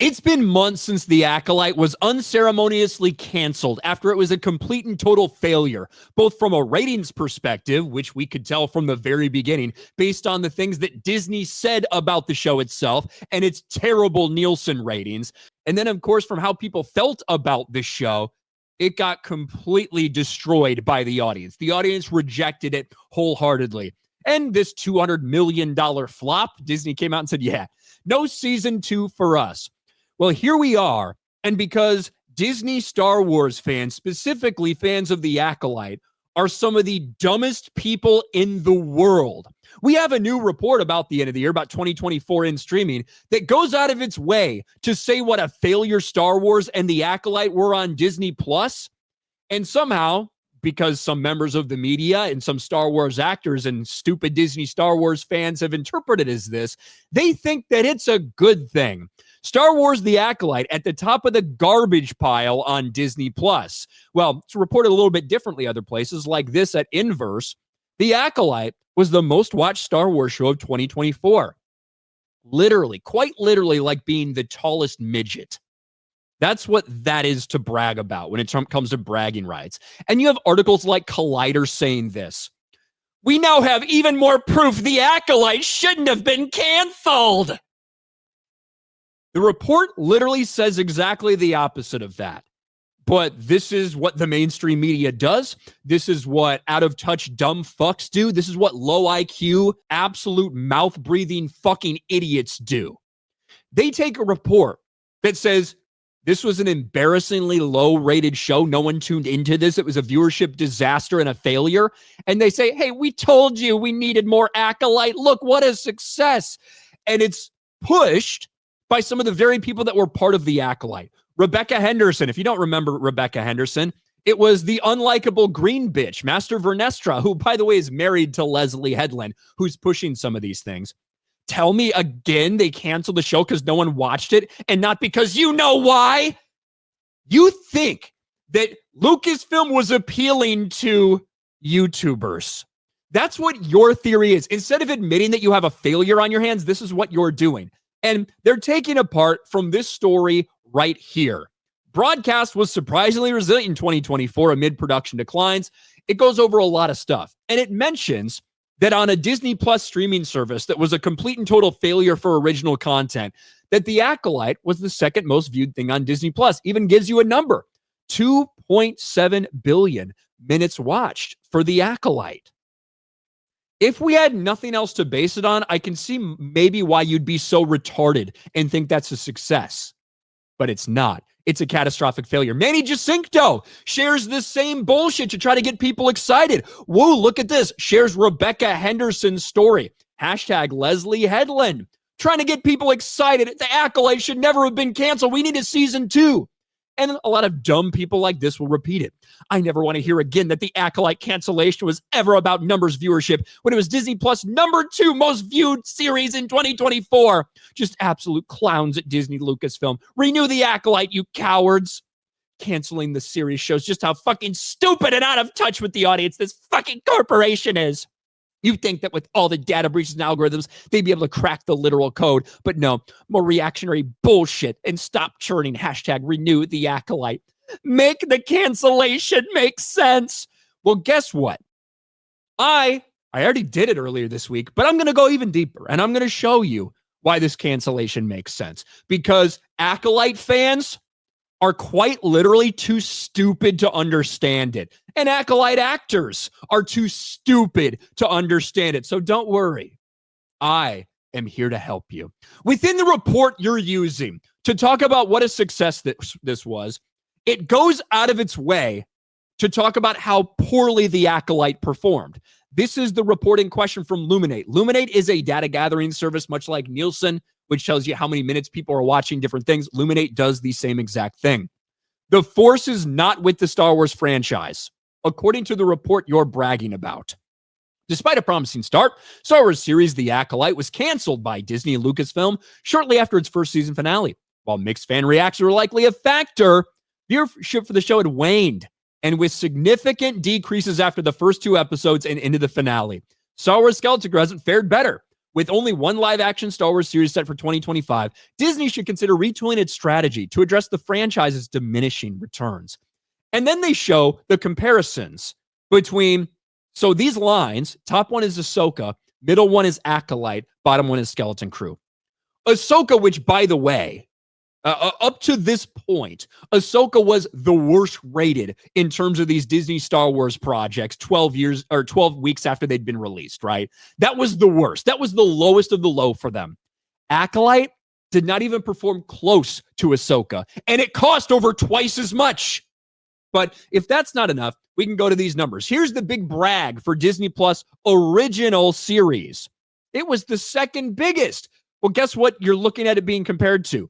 It's been months since The Acolyte was unceremoniously canceled after it was a complete and total failure, both from a ratings perspective, which we could tell from the very beginning, based on the things that Disney said about the show itself and its terrible Nielsen ratings. And then, of course, from how people felt about the show, it got completely destroyed by the audience. The audience rejected it wholeheartedly. And this $200 million flop, Disney came out and said, yeah, no season 2 for us. Well, here we are, and because Disney Star Wars fans, specifically fans of The Acolyte, are some of the dumbest people in the world, we have a new report about the end of the year, about 2024 in streaming, that goes out of its way to say what a failure Star Wars and The Acolyte were on Disney+, and somehow, because some members of the media and some Star Wars actors and stupid Disney Star Wars fans have interpreted as this, they think that it's a good thing. Star Wars The Acolyte at the top of the garbage pile on Disney+. Well, it's reported a little bit differently other places, like this at Inverse. The Acolyte was the most watched Star Wars show of 2024. Literally, quite literally, like being the tallest midget. That's what that is to brag about when it comes to bragging rights. And you have articles like Collider saying this. We now have even more proof The Acolyte shouldn't have been canceled. The report literally says exactly the opposite of that. But this is what the mainstream media does. This is what out-of-touch dumb fucks do. This is what low IQ, absolute mouth-breathing fucking idiots do. They take a report that says, this was an embarrassingly low-rated show. No one tuned into this. It was a viewership disaster and a failure. And they say, hey, we told you we needed more Acolyte. Look, what a success. And it's pushed by some of the very people that were part of The Acolyte. Rebecca Henderson, if you don't remember Rebecca Henderson, it was the unlikable green bitch, Master Vernestra, who, by the way, is married to Leslie Headland, who's pushing some of these things. Tell me again they canceled the show because no one watched it and not because you know why? You think that Lucasfilm was appealing to YouTubers. That's what your theory is. Instead of admitting that you have a failure on your hands, this is what you're doing. And they're taking apart from this story right here. Broadcast was surprisingly resilient in 2024 amid production declines. It goes over a lot of stuff. And it mentions that on a Disney Plus streaming service that was a complete and total failure for original content, that The Acolyte was the second most viewed thing on Disney Plus. Even gives you a number, 2.7 billion minutes watched for The Acolyte. If we had nothing else to base it on, I can see maybe why you'd be so retarded and think that's a success. But it's not. It's a catastrophic failure. Manny Jacinto shares this same bullshit to try to get people excited. Whoa, look at this. Shares Rebecca Henderson's story. Hashtag Leslie Headland. Trying to get people excited. The Acolyte should never have been canceled. We need a season 2. And a lot of dumb people like this will repeat it. I never want to hear again that The Acolyte cancellation was ever about numbers viewership when it was Disney Plus number 2 most viewed series in 2024. Just absolute clowns at Disney Lucasfilm. Renew The Acolyte, you cowards. Canceling the series shows just how fucking stupid and out of touch with the audience this fucking corporation is. You think that with all the data breaches and algorithms, they'd be able to crack the literal code. But no, more reactionary bullshit and stop churning. Hashtag renew The Acolyte. Make the cancellation make sense. Well, guess what? I already did it earlier this week, but I'm going to go even deeper. And I'm going to show you why this cancellation makes sense. Because Acolyte fans are quite literally too stupid to understand it. And Acolyte actors are too stupid to understand it. So don't worry. I am here to help you. Within the report you're using to talk about what a success this was, it goes out of its way to talk about how poorly The Acolyte performed. This is the report in question from Luminate. Luminate is a data gathering service, much like Nielsen, which tells you how many minutes people are watching different things. Luminate does the same exact thing. The force is not with the Star Wars franchise, according to the report you're bragging about. Despite a promising start, Star Wars series The Acolyte was canceled by Disney and Lucasfilm shortly after its first season finale. While mixed fan reactions were likely a factor, viewership for the show had waned, and with significant decreases after the first 2 episodes and into the finale. Star Wars Skeleton Crew hasn't fared better, With only one live-action Star Wars series set for 2025, Disney should consider retooling its strategy to address the franchise's diminishing returns. And then they show the comparisons between, so these lines, top one is Ahsoka, middle one is Acolyte, bottom one is Skeleton Crew. Ahsoka, which, by the way, up to this point, Ahsoka was the worst rated in terms of these Disney Star Wars projects 12 weeks after they'd been released, right? That was the worst. That was the lowest of the low for them. Acolyte did not even perform close to Ahsoka, and it cost over twice as much. But if that's not enough, we can go to these numbers. Here's the big brag for Disney Plus original series. It was the second biggest. Well, guess what you're looking at it being compared to?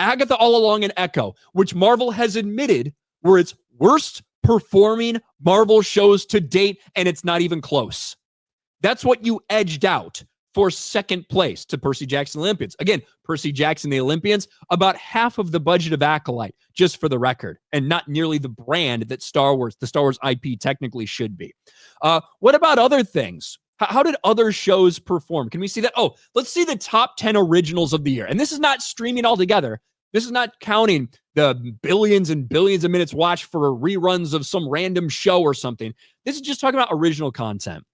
Agatha All Along and Echo, which Marvel has admitted were its worst performing Marvel shows to date, and it's not even close. That's what you edged out for second place to Percy Jackson Olympians. Again, Percy Jackson the Olympians, about half of the budget of Acolyte, just for the record, and not nearly the brand that the Star Wars IP technically should be. What about other things? How did other shows perform? Can we see that? Oh, let's see the top 10 originals of the year. And this is not streaming altogether. This is not counting the billions and billions of minutes watched for reruns of some random show or something. This is just talking about original content.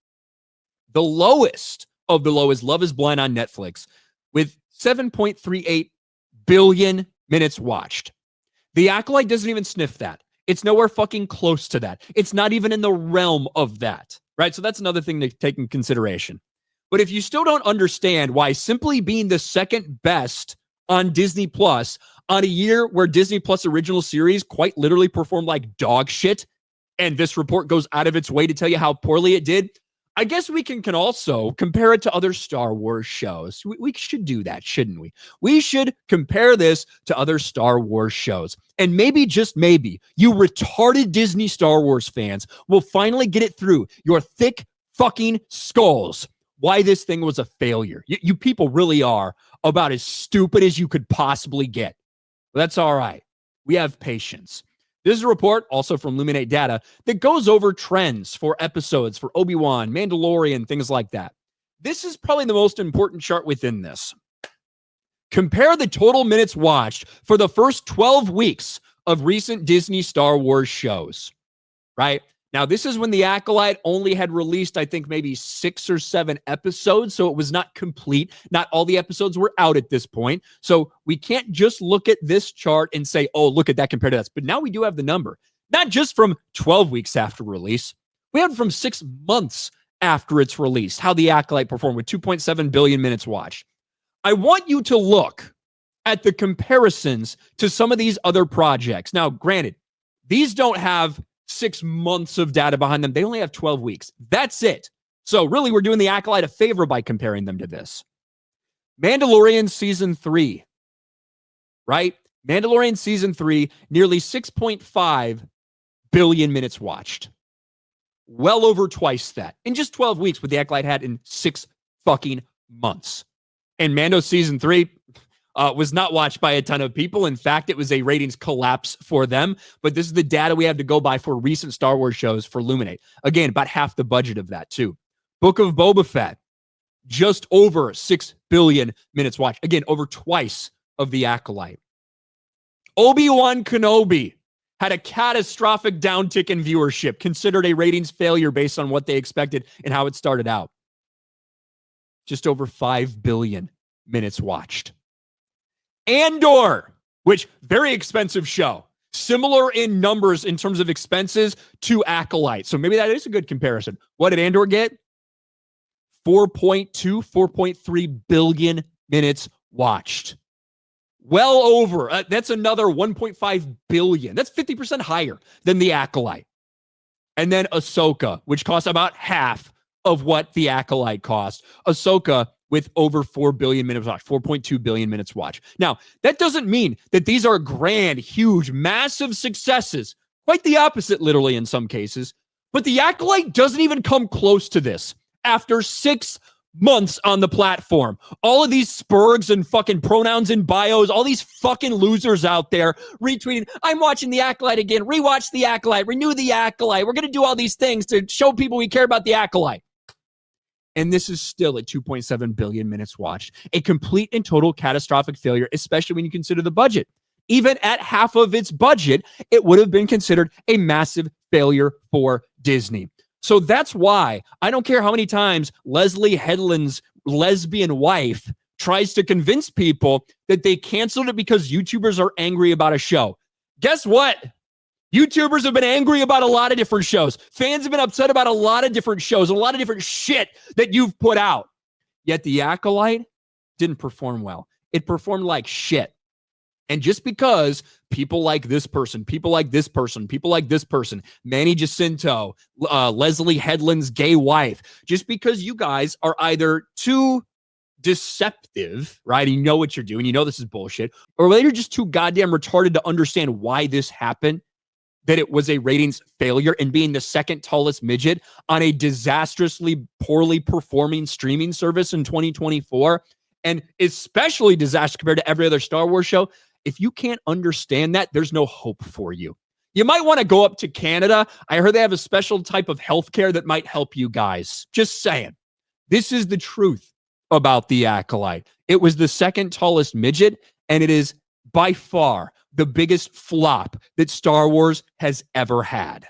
The lowest of the low is Love is Blind on Netflix with 7.38 billion minutes watched. The Acolyte doesn't even sniff that. It's nowhere fucking close to that. It's not even in the realm of that, right? So that's another thing to take in consideration. But if you still don't understand why simply being the second best on Disney Plus on a year where Disney Plus original series quite literally performed like dog shit, and this report goes out of its way to tell you how poorly it did, I guess we can also compare it to other Star Wars shows. We should do that, shouldn't we? We should compare this to other Star Wars shows. And maybe, just maybe, you retarded Disney Star Wars fans will finally get it through your thick fucking skulls why this thing was a failure. You people really are about as stupid as you could possibly get. But that's all right. We have patience. This is a report, also from Luminate Data, that goes over trends for episodes for Obi-Wan, Mandalorian, things like that. This is probably the most important chart within this. Compare the total minutes watched for the first 12 weeks of recent Disney Star Wars shows, right? Now, this is when the Acolyte only had released, I think, maybe 6 or 7 episodes, so it was not complete. Not all the episodes were out at this point. So we can't just look at this chart and say, oh, look at that compared to this. But now we do have the number, not just from 12 weeks after release. We have it from 6 months after its release, how the Acolyte performed with 2.7 billion minutes watched. I want you to look at the comparisons to some of these other projects. Now, granted, these don't have 6 months of data behind them. They only have 12 weeks. That's it. So really, we're doing the Acolyte a favor by comparing them to this. Mandalorian Season 3, right? Mandalorian Season 3, nearly 6.5 billion minutes watched. Well over twice that. In just 12 weeks, what the Acolyte had in 6 fucking months. And Mando Season 3 was not watched by a ton of people. In fact, it was a ratings collapse for them. But this is the data we have to go by for recent Star Wars shows for Luminate. Again, about half the budget of that, too. Book of Boba Fett, just over 6 billion minutes watched. Again, over twice of the Acolyte. Obi-Wan Kenobi had a catastrophic downtick in viewership, considered a ratings failure based on what they expected and how it started out. Just over 5 billion minutes watched. Andor, which very expensive show, similar in numbers in terms of expenses to Acolyte. So maybe that is a good comparison. What did Andor get? 4.2, 4.3 billion minutes watched. Well over. That's another 1.5 billion. That's 50% higher than the Acolyte. And then Ahsoka, which costs about half of what the Acolyte cost. Ahsoka with over 4 billion minutes watched, 4.2 billion minutes watched. Now, that doesn't mean that these are grand, huge, massive successes. Quite the opposite, literally, in some cases. But the Acolyte doesn't even come close to this after 6 months on the platform. All of these spurgs and fucking pronouns and bios, all these fucking losers out there retweeting, I'm watching the Acolyte again, rewatch the Acolyte, renew the Acolyte. We're going to do all these things to show people we care about the Acolyte. And this is still at 2.7 billion minutes watched. A complete and total catastrophic failure, especially when you consider the budget. Even at half of its budget, it would have been considered a massive failure for Disney. So that's why I don't care how many times Leslie Headland's lesbian wife tries to convince people that they canceled it because YouTubers are angry about a show. Guess what? YouTubers have been angry about a lot of different shows. Fans have been upset about a lot of different shows, a lot of different shit that you've put out. Yet the Acolyte didn't perform well. It performed like shit. And just because people like this person, people like this person, people like this person, Manny Jacinto, Leslie Headland's gay wife, just because you guys are either too deceptive, right? You know what you're doing. You know this is bullshit. Or you're just too goddamn retarded to understand why this happened, that it was a ratings failure and being the second tallest midget on a disastrously poorly performing streaming service in 2024, and especially disastrous compared to every other Star Wars show. If you can't understand that, there's no hope for you. You might want to go up to Canada. I heard they have a special type of healthcare that might help you guys. Just saying. This is the truth about the Acolyte. It was the second tallest midget, and it is by far the biggest flop that Star Wars has ever had.